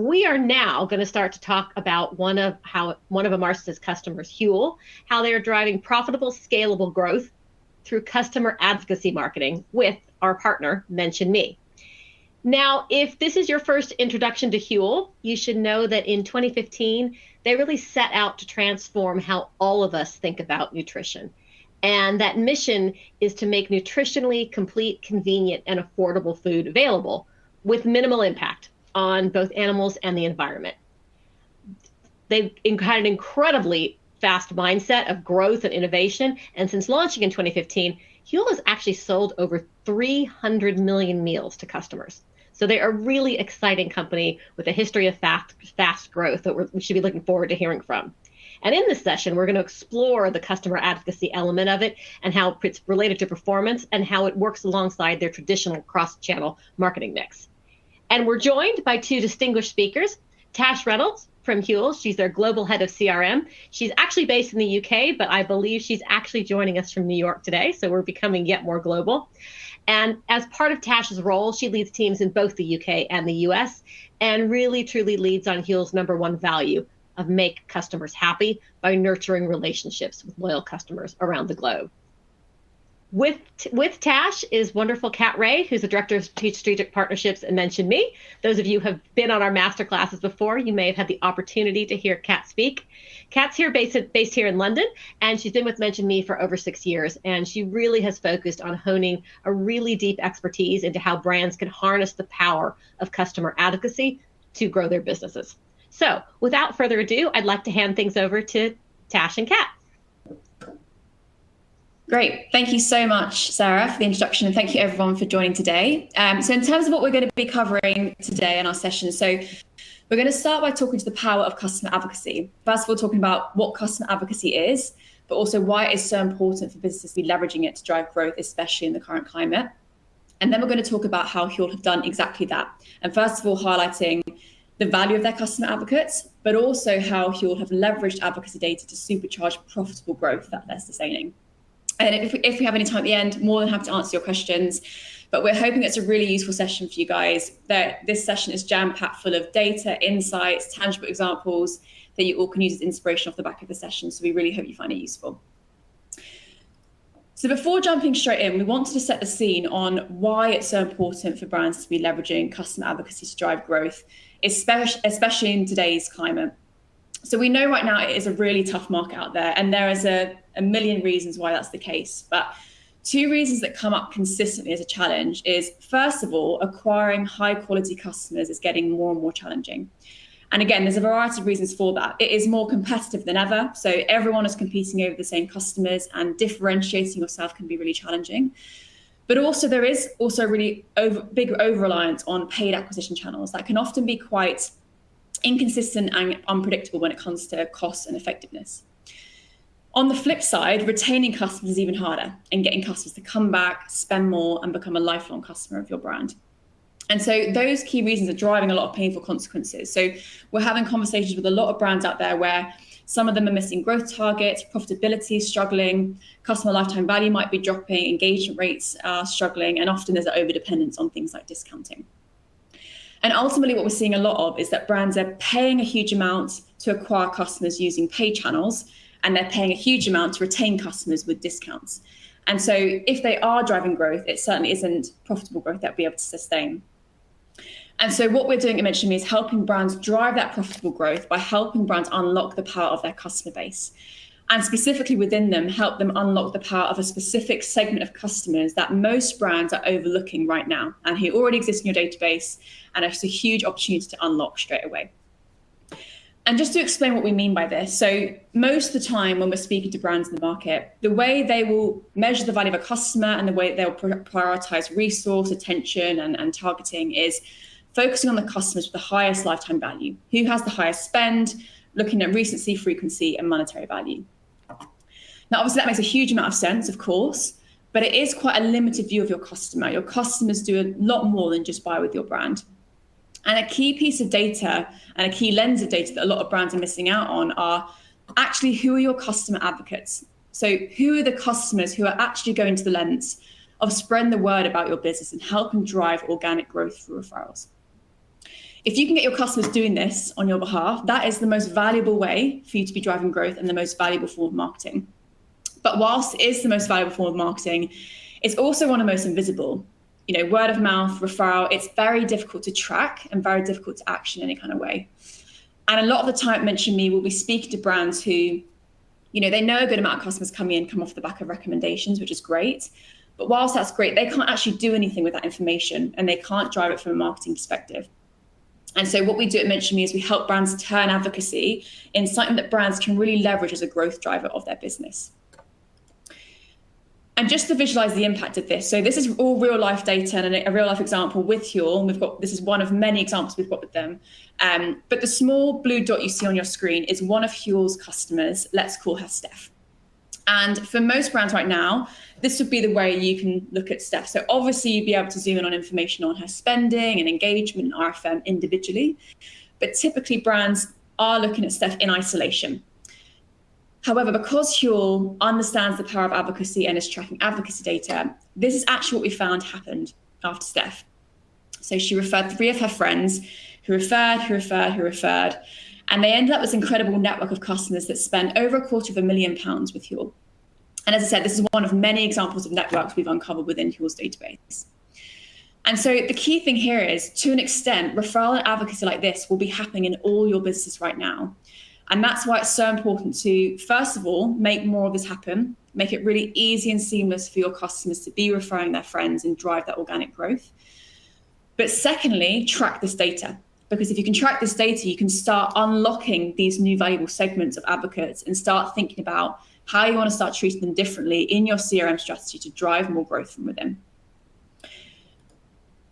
we are now going to start to talk about one of Amarst's customers, Huel, how they are driving profitable, scalable growth through customer advocacy marketing with our partner, Mention Me. Now, if this is your first introduction to Huel, you should know that in 2015, they really set out to transform how all of us think about nutrition. And that mission is to make nutritionally complete, convenient, and affordable food available with minimal impact on both animals and the environment. They've had an incredibly fast mindset of growth and innovation. And since launching in 2015, Huel has actually sold over 300 million meals to customers. So they are a really exciting company with a history of fast growth that we should be looking forward to hearing from. And in this session, we're going to explore the customer advocacy element of it and how it's related to performance and how it works alongside their traditional cross-channel marketing mix. And we're joined by two distinguished speakers, Tash Reynolds from Huel. She's their global head of CRM. She's actually based in the UK, but I believe she's actually joining us from New York today. So we're becoming yet more global. And as part of Tash's role, she leads teams in both the UK and the US and really truly leads on Huel's #1 value of make customers happy by nurturing relationships with loyal customers around the globe. With Tash is wonderful Kat Wray, who's the Director of Strategic Partnerships and Mention Me. Those of you who have been on our master classes before, you may have had the opportunity to hear Kat speak. Kat's here based here in London, and she's been with Mention Me for over 6 years, and she really has focused on honing a really deep expertise into how brands can harness the power of customer advocacy to grow their businesses. So without further ado, I'd like to hand things over to Tash and Kat. Great. Thank you so much, Sarah, for the introduction, and thank you everyone for joining today. So in terms of what we're going to be covering today in our session, so we're going to start by talking to the power of customer advocacy. First of all, talking about what customer advocacy is, but also why it's so important for businesses to be leveraging it to drive growth, especially in the current climate. And then we're going to talk about how Huel have done exactly that. And first of all, highlighting the value of their customer advocates, but also how Huel have leveraged advocacy data to supercharge profitable growth that they're sustaining. And if we have any time at the end, more than happy to answer your questions. But we're hoping it's a really useful session for you guys. That this session is jam-packed full of data, insights, tangible examples that you all can use as inspiration off the back of the session. So we really hope you find it useful. So before jumping straight in, we wanted to set the scene on why it's so important for brands to be leveraging customer advocacy to drive growth, especially in today's climate. So we know right now it is a really tough market out there, and there is a million reasons why that's the case. But two reasons that come up consistently as a challenge is, first of all, acquiring high quality customers is getting more and more challenging. And again, there's a variety of reasons for that. It is more competitive than ever. So everyone is competing over the same customers, and differentiating yourself can be really challenging. But also there is also really big over-reliance on paid acquisition channels that can often be quite inconsistent and unpredictable when it comes to cost and effectiveness. On the flip side, retaining customers is even harder, and getting customers to come back, spend more, and become a lifelong customer of your brand. And so those key reasons are driving a lot of painful consequences. So we're having conversations with a lot of brands out there where some of them are missing growth targets, profitability is struggling, customer lifetime value might be dropping, engagement rates are struggling, and often there's an overdependence on things like discounting. And ultimately what we're seeing a lot of is that brands are paying a huge amount to acquire customers using paid channels, and they're paying a huge amount to retain customers with discounts. And so if they are driving growth, it certainly isn't profitable growth that we'll be able to sustain. And so what we're doing at Mention Me is helping brands drive that profitable growth by helping brands unlock the power of their customer base. And specifically within them, help them unlock the power of a specific segment of customers that most brands are overlooking right now, and who already exist in your database, and it's a huge opportunity to unlock straight away. And just to explain what we mean by this, so most of the time when we're speaking to brands in the market, the way they will measure the value of a customer and the way they'll prioritize resource, attention, and targeting is focusing on the customers with the highest lifetime value, who has the highest spend, looking at recency, frequency, and monetary value. Now, obviously that makes a huge amount of sense, of course, but it is quite a limited view of your customer. Your customers do a lot more than just buy with your brand. And a key piece of data and a key lens of data that a lot of brands are missing out on are actually who are your customer advocates? So who are the customers who are actually going to the lens of spreading the word about your business and helping drive organic growth through referrals? If you can get your customers doing this on your behalf, that is the most valuable way for you to be driving growth and the most valuable form of marketing. But whilst it is the most valuable form of marketing, it's also one of the most invisible. Word of mouth, referral, it's very difficult to track and very difficult to action in any kind of way. And a lot of the time, Mention Me will be speaking to brands who, they know a good amount of customers come off the back of recommendations, which is great. But whilst that's great, they can't actually do anything with that information and they can't drive it from a marketing perspective. And so what we do at Mention Me is we help brands turn advocacy in something that brands can really leverage as a growth driver of their business. And just to visualize the impact of this, so this is all real life data and a real life example with Huel. And this is one of many examples we've got with them. But the small blue dot you see on your screen is one of Huel's customers. Let's call her Steph. And for most brands right now, this would be the way you can look at Steph. So obviously you'd be able to zoom in on information on her spending and engagement and RFM individually. But typically brands are looking at Steph in isolation. However, because Huel understands the power of advocacy and is tracking advocacy data, this is actually what we found happened after Steph. So she referred 3 of her friends who referred. And they ended up with this incredible network of customers that spent over £250,000 with Huel. And as I said, this is one of many examples of networks we've uncovered within Huel's database. And so the key thing here is, to an extent, referral and advocacy like this will be happening in all your businesses right now. And that's why it's so important to, first of all, make more of this happen, make it really easy and seamless for your customers to be referring their friends and drive that organic growth. But secondly, track this data. Because if you can track this data, you can start unlocking these new valuable segments of advocates and start thinking about how you want to start treating them differently in your CRM strategy to drive more growth from within.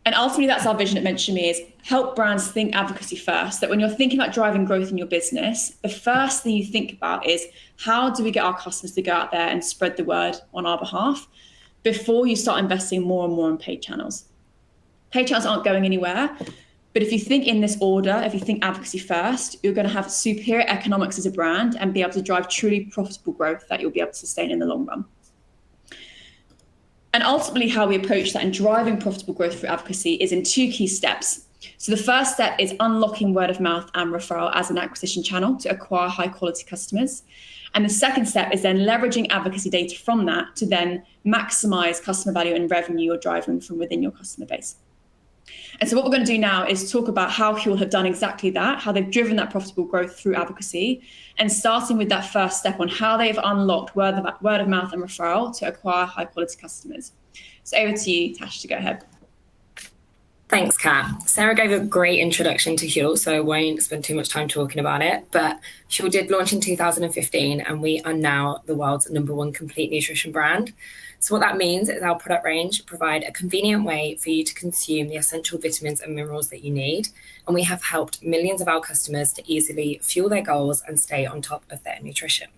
And ultimately, that's our vision at Mention Me, is help brands think advocacy first. That when you're thinking about driving growth in your business, the first thing you think about is, how do we get our customers to go out there and spread the word on our behalf before you start investing more and more in paid channels. Paid channels aren't going anywhere. But if you think in this order, if you think advocacy first, you're going to have superior economics as a brand and be able to drive truly profitable growth that you'll be able to sustain in the long run. And ultimately, how we approach that and driving profitable growth through advocacy is in 2 key steps. So the first step is unlocking word of mouth and referral as an acquisition channel to acquire high quality customers. And the second step is then leveraging advocacy data from that to then maximize customer value and revenue you're driving from within your customer base. And so what we're going to do now is talk about how Huel have done exactly that, how they've driven that profitable growth through advocacy, and starting with that first step on how they've unlocked word of mouth and referral to acquire high quality customers. So over to you, Tash, to go ahead. Thanks, Kat. Sarah gave a great introduction to Huel, so I won't spend too much time talking about it. But Huel did launch in 2015, and we are now the world's #1 complete nutrition brand. So what that means is our product range provide a convenient way for you to consume the essential vitamins and minerals that you need. And we have helped millions of our customers to easily fuel their goals and stay on top of their nutrition.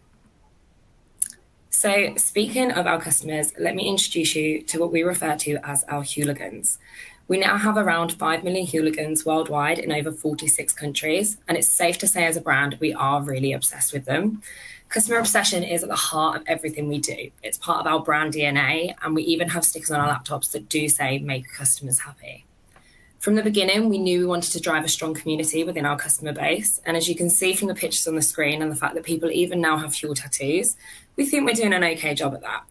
So speaking of our customers, let me introduce you to what we refer to as our Hueligans. We now have around 5 million Hueligans worldwide in over 46 countries. And it's safe to say as a brand, we are really obsessed with them. Customer obsession is at the heart of everything we do. It's part of our brand DNA, and we even have stickers on our laptops that do say, make customers happy. From the beginning, we knew we wanted to drive a strong community within our customer base. And as you can see from the pictures on the screen and the fact that people even now have Huel tattoos, we think we're doing an okay job at that.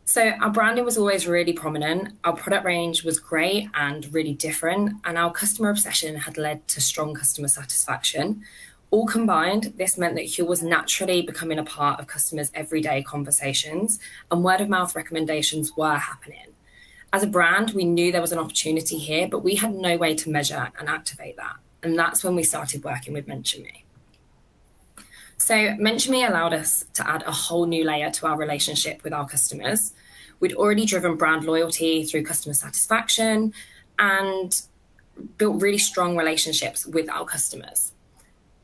So our branding was always really prominent. Our product range was great and really different. And our customer obsession had led to strong customer satisfaction. All combined, this meant that Huel was naturally becoming a part of customers' everyday conversations, and word of mouth recommendations were happening. As a brand, we knew there was an opportunity here, but we had no way to measure and activate that. And that's when we started working with Mention Me. So Mention Me allowed us to add a whole new layer to our relationship with our customers. We'd already driven brand loyalty through customer satisfaction and built really strong relationships with our customers.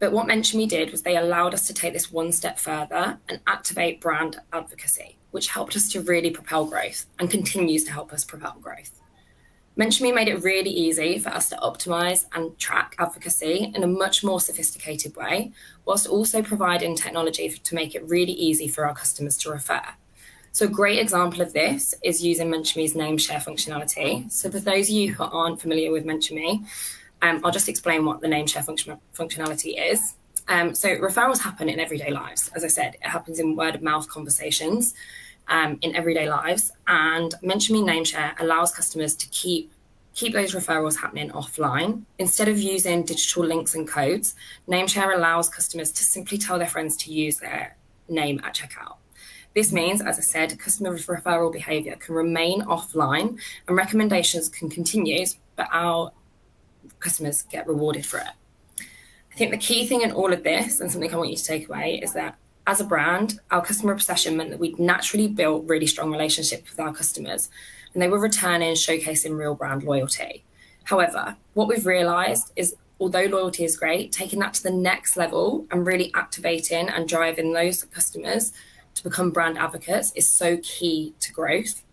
But what Mention Me did was they allowed us to take this one step further and activate brand advocacy, which helped us to really propel growth and continues to help us propel growth. Mention Me made it really easy for us to optimize and track advocacy in a much more sophisticated way, whilst also providing technology to make it really easy for our customers to refer. So a great example of this is using Mention Me's name share functionality. So for those of you who aren't familiar with Mention Me, I'll just explain what the name share functionality is. So referrals happen in everyday lives. As I said, it happens in word of mouth conversations in everyday lives. And Mention Me Name Share allows customers to keep those referrals happening offline. Instead of using digital links and codes, Name Share allows customers to simply tell their friends to use their name at checkout. This means, as I said, customer referral behaviour can remain offline and recommendations can continue, but our customers get rewarded for it. I think the key thing in all of this, and something I want you to take away, is that as a brand, our customer obsession meant that we'd naturally built really strong relationships with our customers, and they were returning, showcasing real brand loyalty. However, what we've realised is, although loyalty is great, taking that to the next level and really activating and driving those customers to become brand advocates is so key to growth.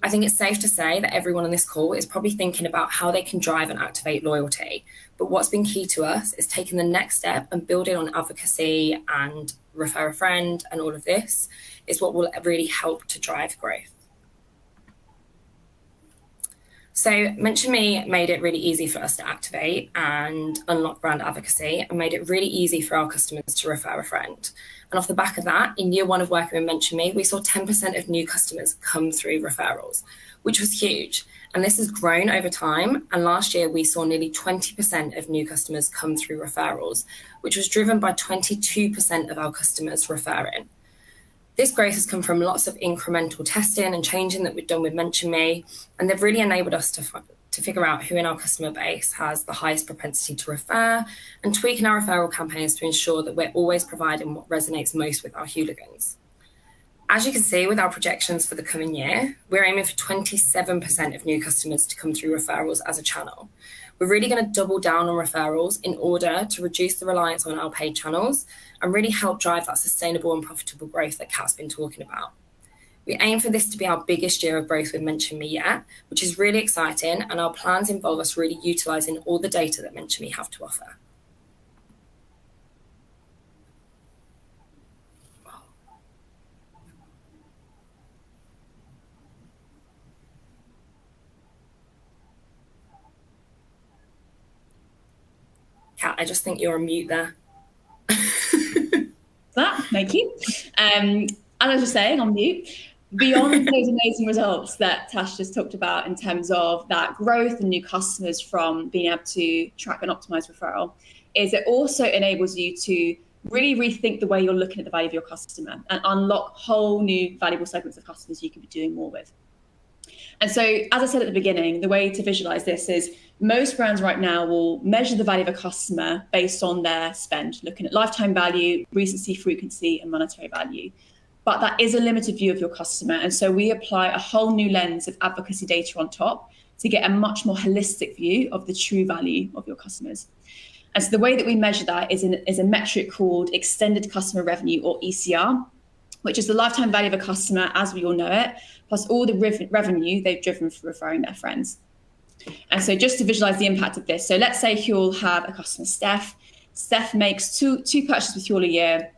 I think it's safe to say that everyone on this call is probably thinking about how they can drive and activate loyalty. But what's been key to us is taking the next step and building on advocacy and refer a friend, and all of this is what will really help to drive growth. So Mention Me made it really easy for us to activate and unlock brand advocacy, and made it really easy for our customers to refer a friend. And off the back of that, in year one of working with Mention Me, we saw 10% of new customers come through referrals, which was huge. And this has grown over time. And last year, we saw nearly 20% of new customers come through referrals, which was driven by 22% of our customers referring. This growth has come from lots of incremental testing and changing that we've done with Mention Me, and they've really enabled us to figure out who in our customer base has the highest propensity to refer, and tweaking our referral campaigns to ensure that we're always providing what resonates most with our hooligans. As you can see with our projections for the coming year, we're aiming for 27% of new customers to come through referrals as a channel. We're really going to double down on referrals in order to reduce the reliance on our paid channels and really help drive that sustainable and profitable growth that Kat's been talking about. We aim for this to be our biggest year of growth with Mention Me yet, which is really exciting, and our plans involve us really utilising all the data that Mention Me have to offer. Kat, I just think you're on mute there. Thank you. And as you're saying, on mute, beyond those amazing results that Tash just talked about in terms of that growth and new customers from being able to track and optimize referral, is it also enables you to really rethink the way you're looking at the value of your customer and unlock whole new valuable segments of customers you could be doing more with. And so, as I said at the beginning, the way to visualize this is most brands right now will measure the value of a customer based on their spend, looking at lifetime value, recency, frequency, and monetary value. But that is a limited view of your customer. And so we apply a whole new lens of advocacy data on top to get a much more holistic view of the true value of your customers. And so the way that we measure that is a metric called extended customer revenue, or ECR, which is the lifetime value of a customer as we all know it, plus all the revenue they've driven for referring their friends. And so just to visualize the impact of this, so let's say Huel have a customer, Steph. Steph makes two purchases with Huel a year.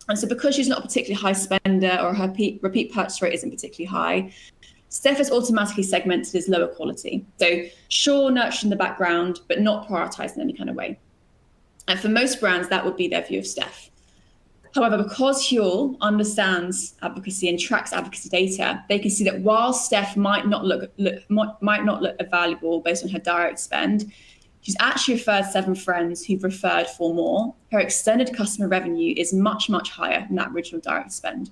And so because she's not a particularly high spender, or her repeat purchase rate isn't particularly high, Steph is automatically segmented as lower quality. So sure, nurtured in the background, but not prioritized in any kind of way. And for most brands, that would be their view of Steph. However, because Huel understands advocacy and tracks advocacy data, they can see that while Steph might not look valuable based on her direct spend, she's actually referred 7 friends who've referred 4 more. Her extended customer revenue is much, much higher than that original direct spend.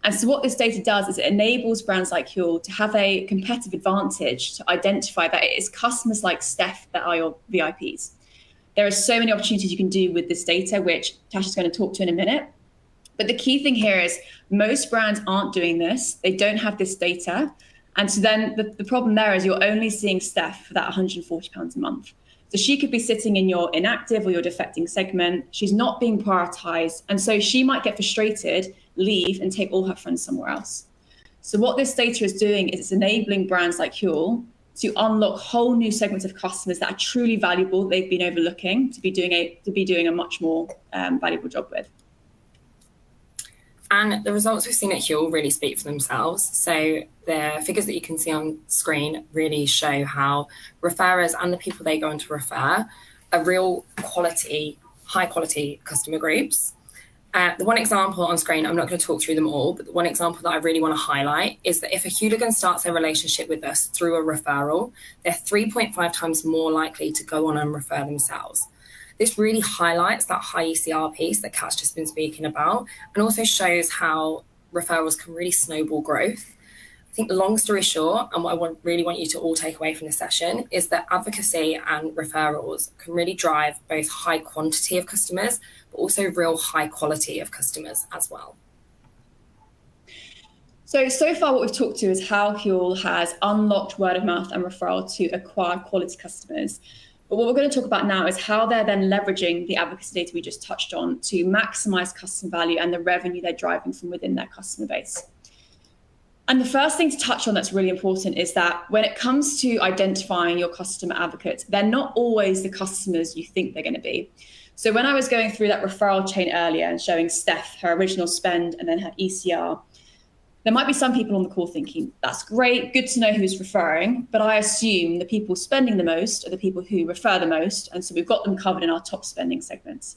And so what this data does is it enables brands like Huel to have a competitive advantage to identify that it is customers like Steph that are your VIPs. There are so many opportunities you can do with this data, which Tash is going to talk to in a minute. But the key thing here is most brands aren't doing this. They don't have this data. And so then the problem there is you're only seeing Steph for that £140 a month. So she could be sitting in your inactive or your defecting segment. She's not being prioritized. And so she might get frustrated, leave, and take all her friends somewhere else. So what this data is doing is it's enabling brands like Huel to unlock whole new segments of customers that are truly valuable, they've been overlooking, to be doing a much more valuable job with. And the results we've seen at Huel really speak for themselves. So the figures that you can see on screen really show how referrers and the people they go on to refer are real quality, high quality customer groups. The one example on screen, I'm not going to talk through them all, but the one example that I really want to highlight is that if a hooligan starts their relationship with us through a referral, they're 3.5 times more likely to go on and refer themselves. This really highlights that high ECR piece that Kat's just been speaking about, and also shows how referrals can really snowball growth. I think long story short, and what I really want you to all take away from this session is that advocacy and referrals can really drive both high quantity of customers, but also real high quality of customers as well. So far what we've talked to is how Huel has unlocked word of mouth and referral to acquire quality customers. But what we're going to talk about now is how they're then leveraging the advocacy data we just touched on to maximize customer value and the revenue they're driving from within their customer base. And the first thing to touch on that's really important is that when it comes to identifying your customer advocates, they're not always the customers you think they're going to be. So when I was going through that referral chain earlier and showing Steph her original spend and then her ECR, there might be some people on the call thinking, that's great, good to know who's referring, but I assume the people spending the most are the people who refer the most, and so we've got them covered in our top spending segments.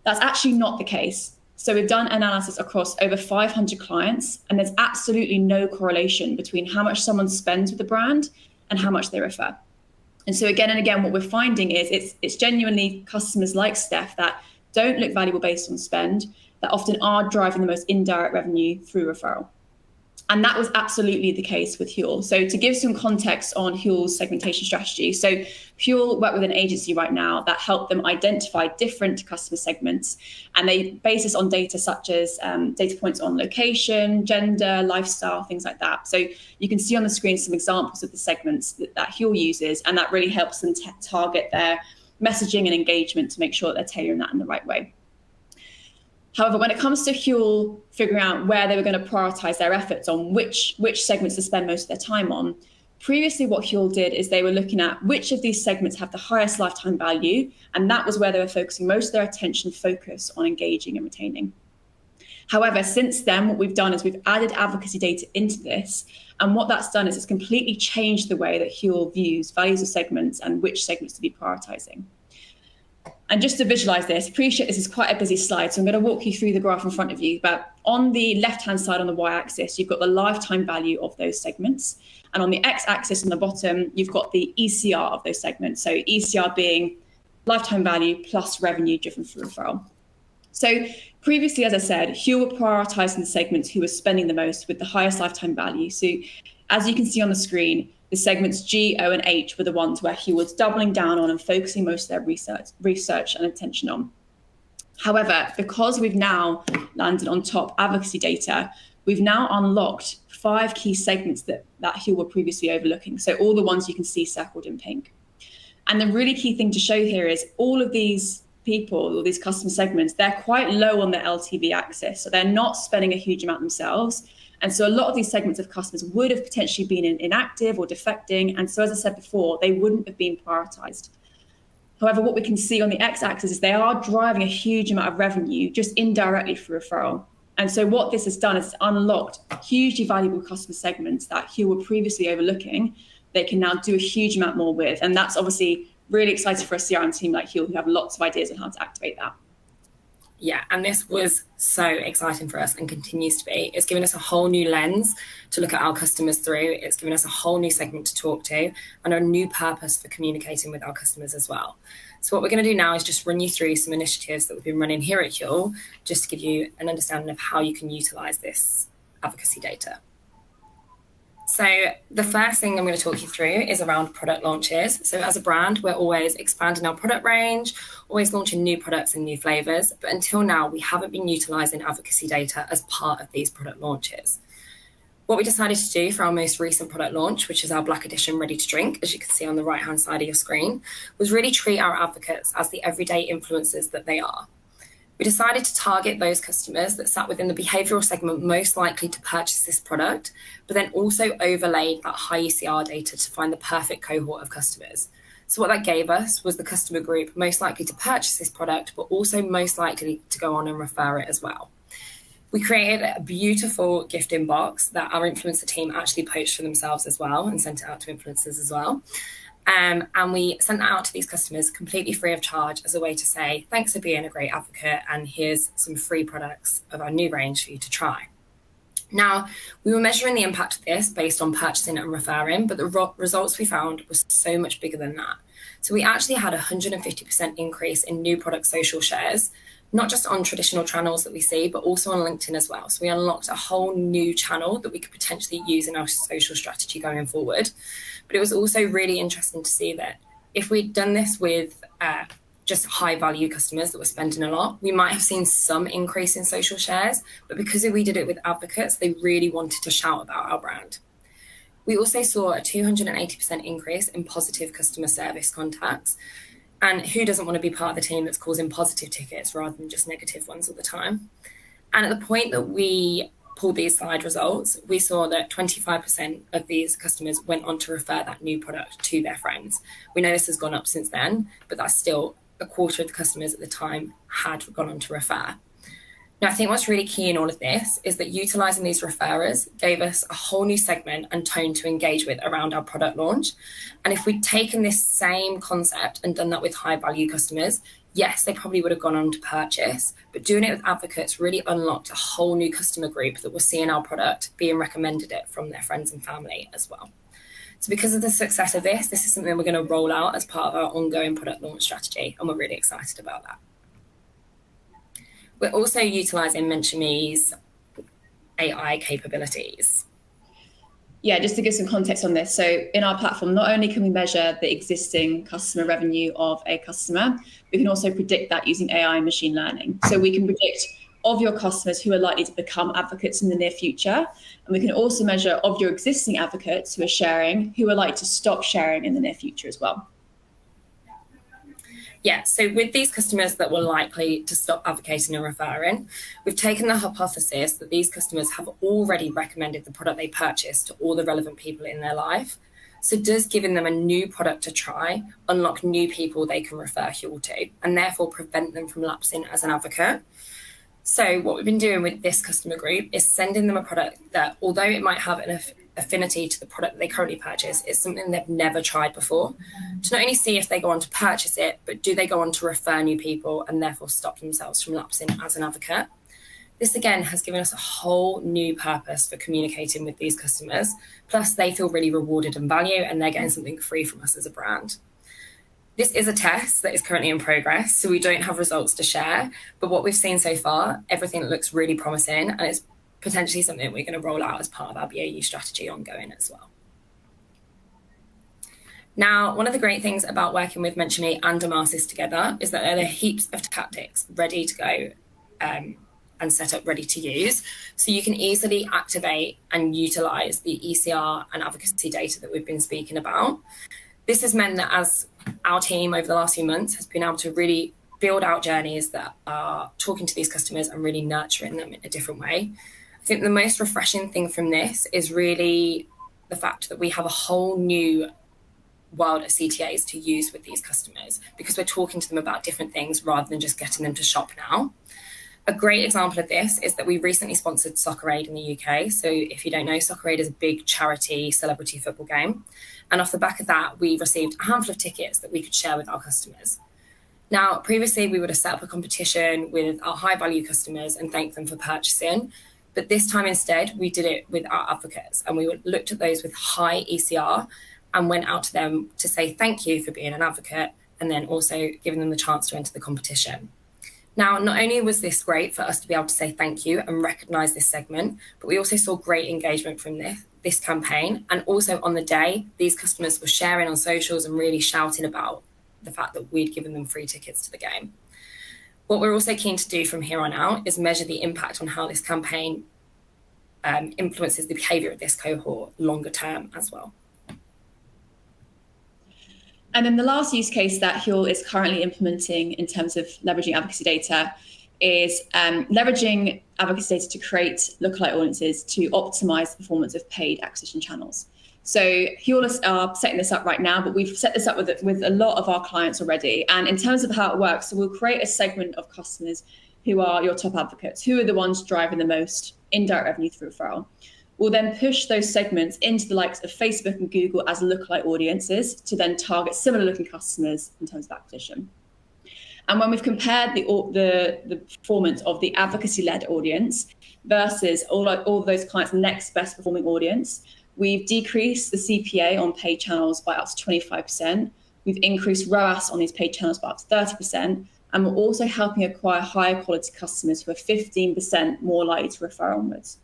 That's actually not the case. So we've done analysis across over 500 clients, and there's absolutely no correlation between how much someone spends with the brand and how much they refer. And so again and again, what we're finding is it's genuinely customers like Steph that don't look valuable based on spend, that often are driving the most indirect revenue through referral. And that was absolutely the case with Huel. So to give some context on Huel's segmentation strategy. So Huel work with an agency right now that helped them identify different customer segments. And they base this on data such as data points on location, gender, lifestyle, things like that. So you can see on the screen some examples of the segments that Huel uses, and that really helps them target their messaging and engagement to make sure that they're tailoring that in the right way. However, when it comes to Huel figuring out where they were going to prioritize their efforts on which segments to spend most of their time on, previously what Huel did is they were looking at which of these segments have the highest lifetime value, and that was where they were focusing most of their attention focus on engaging and retaining. However, since then, what we've done is we've added advocacy data into this, and what that's done is it's completely changed the way that Huel views values of segments and which segments to be prioritizing. And just to visualize this, appreciate this is quite a busy slide, so I'm going to walk you through the graph in front of you. But on the left-hand side on the y-axis, you've got the lifetime value of those segments. And on the x-axis on the bottom, you've got the ECR of those segments. So ECR being lifetime value plus revenue driven through referral. So previously, as I said, Huel were prioritizing the segments who were spending the most with the highest lifetime value. So as you can see on the screen, the segments G, O, and H were the ones where Huel was doubling down on and focusing most of their research and attention on. However, because we've now landed on top advocacy data, we've now unlocked 5 key segments that Huel were previously overlooking. So all the ones you can see circled in pink. And the really key thing to show here is all of these people or these customer segments, they're quite low on the LTV axis. So they're not spending a huge amount themselves. And so a lot of these segments of customers would have potentially been inactive or defecting. And so, as I said before, they wouldn't have been prioritized. However, what we can see on the x-axis is they are driving a huge amount of revenue just indirectly through referral. And so what this has done is unlocked hugely valuable customer segments that Huel were previously overlooking. They can now do a huge amount more with. And that's obviously really exciting for a CRM team like Huel who have lots of ideas on how to activate that. Yeah, and this was so exciting for us and continues to be. It's given us a whole new lens to look at our customers through. It's given us a whole new segment to talk to and a new purpose for communicating with our customers as well. So what we're going to do now is just run you through some initiatives that we've been running here at Huel, just to give you an understanding of how you can utilize this advocacy data. So the first thing I'm going to talk you through is around product launches. So as a brand, we're always expanding our product range, always launching new products and new flavors. But until now, we haven't been utilizing advocacy data as part of these product launches. What we decided to do for our most recent product launch, which is our Black Edition Ready to Drink, as you can see on the right-hand side of your screen, was really treat our advocates as the everyday influencers that they are. We decided to target those customers that sat within the behavioural segment most likely to purchase this product, but then also overlaid that high ECR data to find the perfect cohort of customers. So what that gave us was the customer group most likely to purchase this product, but also most likely to go on and refer it as well. We created a beautiful gifting box that our influencer team actually poached for themselves as well and sent it out to influencers as well. And we sent that out to these customers completely free of charge as a way to say, thanks for being a great advocate, and here's some free products of our new range for you to try. Now, we were measuring the impact of this based on purchasing and referring, but the results we found was so much bigger than that. So we actually had a 150% increase in new product social shares, not just on traditional channels that we see, but also on LinkedIn as well. So we unlocked a whole new channel that we could potentially use in our social strategy going forward. But it was also really interesting to see that if we'd done this with just high value customers that were spending a lot, we might have seen some increase in social shares, but because we did it with advocates, they really wanted to shout about our brand. We also saw a 280% increase in positive customer service contacts. And who doesn't want to be part of the team that's causing positive tickets rather than just negative ones all the time? And at the point that we pulled these slide results, we saw that 25% of these customers went on to refer that new product to their friends. We know this has gone up since then, but that's still a quarter of the customers at the time had gone on to refer. Now, I think what's really key in all of this is that utilising these referrers gave us a whole new segment and tone to engage with around our product launch. And if we'd taken this same concept and done that with high value customers, yes, they probably would have gone on to purchase, but doing it with advocates really unlocked a whole new customer group that was seeing our product being recommended it from their friends and family as well. So because of the success of this is something we're going to roll out as part of our ongoing product launch strategy, and we're really excited about that. We're also utilising MentionMe's AI capabilities. Yeah, just to give some context on this. So in our platform, not only can we measure the existing customer revenue of a customer, we can also predict that using AI and machine learning. So we can predict of your customers who are likely to become advocates in the near future. And we can also measure of your existing advocates who are sharing, who are likely to stop sharing in the near future as well. Yeah, so with these customers that were likely to stop advocating and referring, we've taken the hypothesis that these customers have already recommended the product they purchased to all the relevant people in their life. So does giving them a new product to try unlock new people they can refer Huel to, and therefore prevent them from lapsing as an advocate? So what we've been doing with this customer group is sending them a product that, although it might have an affinity to the product they currently purchase, is something they've never tried before, to not only see if they go on to purchase it, but do they go on to refer new people and therefore stop themselves from lapsing as an advocate. This again has given us a whole new purpose for communicating with these customers, plus they feel really rewarded and valued, and they're getting something free from us as a brand. This is a test that is currently in progress, so we don't have results to share, but what we've seen so far, everything looks really promising, and it's potentially something we're going to roll out as part of our BAU strategy ongoing as well. Now, one of the great things about working with MentionMe and Demasis together is that there are heaps of tactics ready to go and set up ready to use. So you can easily activate and utilize the ECR and advocacy data that we've been speaking about. This has meant that as our team over the last few months has been able to really build out journeys that are talking to these customers and really nurturing them in a different way. I think the most refreshing thing from this is really the fact that we have a whole new world of CTAs to use with these customers, because we're talking to them about different things rather than just getting them to shop now. A great example of this is that we recently sponsored Soccer Aid in the UK. So if you don't know, Soccer Aid is a big charity celebrity football game. And off the back of that, we received a handful of tickets that we could share with our customers. Now, previously, we would have set up a competition with our high value customers and thanked them for purchasing. But this time instead, we did it with our advocates, and we looked at those with high ECR and went out to them to say thank you for being an advocate, and then also giving them the chance to enter the competition. Now, not only was this great for us to be able to say thank you and recognise this segment, but we also saw great engagement from this campaign. And also on the day, these customers were sharing on socials and really shouting about the fact that we'd given them free tickets to the game. What we're also keen to do from here on out is measure the impact on how this campaign influences the behaviour of this cohort longer term as well. And then the last use case that Huel is currently implementing in terms of leveraging advocacy data is leveraging advocacy data to create lookalike audiences to optimize the performance of paid acquisition channels. So Huel are setting this up right now, but we've set this up with a lot of our clients already. And in terms of how it works, so we'll create a segment of customers who are your top advocates, who are the ones driving the most indirect revenue through referral. We'll then push those segments into the likes of Facebook and Google as lookalike audiences to then target similar looking customers in terms of acquisition. And when we've compared the performance of the advocacy-led audience versus all of those clients' next best performing audience, we've decreased the CPA on paid channels by up to 25%. We've increased ROAS on these paid channels by up to 30%. And we're also helping acquire higher quality customers who are 15% more likely to refer onwards.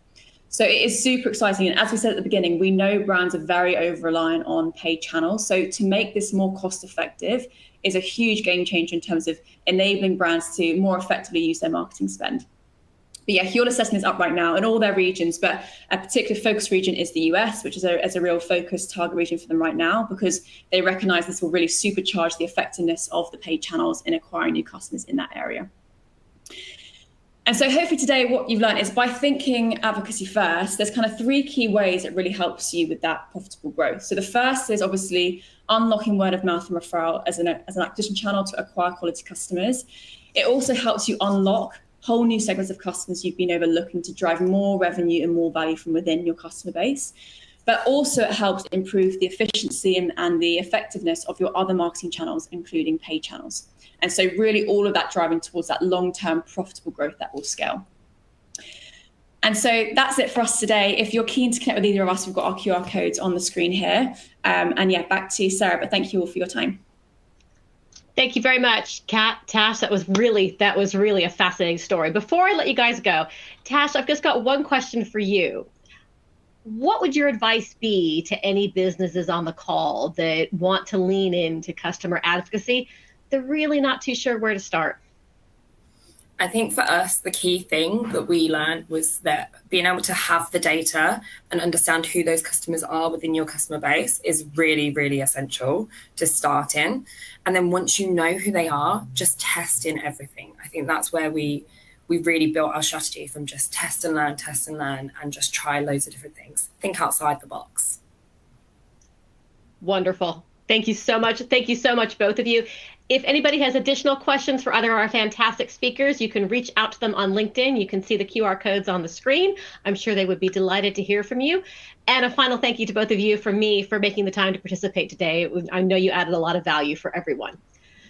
So it is super exciting. And as we said at the beginning, we know brands are very over-reliant on paid channels. So to make this more cost effective is a huge game changer in terms of enabling brands to more effectively use their marketing spend. But yeah, Huel assessment is up right now in all their regions, but a particular focus region is the US, which is a real focus target region for them right now, because they recognize this will really supercharge the effectiveness of the paid channels in acquiring new customers in that area. And so hopefully today what you've learned is by thinking advocacy first, there's kind of 3 key ways it really helps you with that profitable growth. So the first is obviously unlocking word of mouth and referral as an acquisition channel to acquire quality customers. It also helps you unlock whole new segments of customers you've been overlooking to drive more revenue and more value from within your customer base. But also it helps improve the efficiency and the effectiveness of your other marketing channels, including paid channels. And so really all of that driving towards that long-term profitable growth that will scale. And so that's it for us today. If you're keen to connect with either of us, we've got our QR codes on the screen here. And yeah, back to you, Sarah, but thank you all for your time. Thank you very much, Tash. That was really a fascinating story. Before I let you guys go, Tash, I've just got one question for you. What would your advice be to any businesses on the call that want to lean into customer advocacy? They're really not too sure where to start. I think for us, the key thing that we learned was that being able to have the data and understand who those customers are within your customer base is really, really essential to start in. And then once you know who they are, just test in everything. I think that's where we really built our strategy, from just test and learn, and just try loads of different things. Think outside the box. Wonderful. Thank you so much. Thank you so much, both of you. If anybody has additional questions for either of our fantastic speakers, you can reach out to them on LinkedIn. You can see the QR codes on the screen. I'm sure they would be delighted to hear from you. And a final thank you to both of you from me for making the time to participate today. I know you added a lot of value for everyone.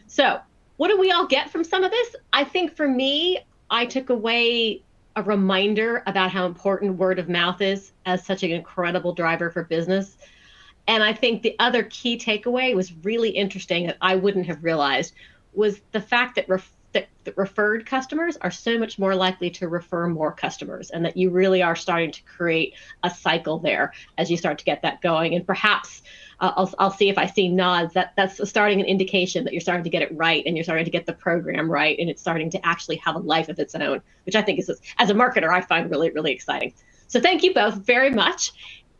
So what do we all get from some of this? I think for me, I took away a reminder about how important word of mouth is as such an incredible driver for business. And I think the other key takeaway was really interesting that I wouldn't have realized was the fact that referred customers are so much more likely to refer more customers, and that you really are starting to create a cycle there as you start to get that going. And perhaps I'll see if I see nods, that's starting an indication that you're starting to get it right, and you're starting to get the program right, and it's starting to actually have a life of its own, which I think is, as a marketer, I find really, really exciting. So thank you both very much.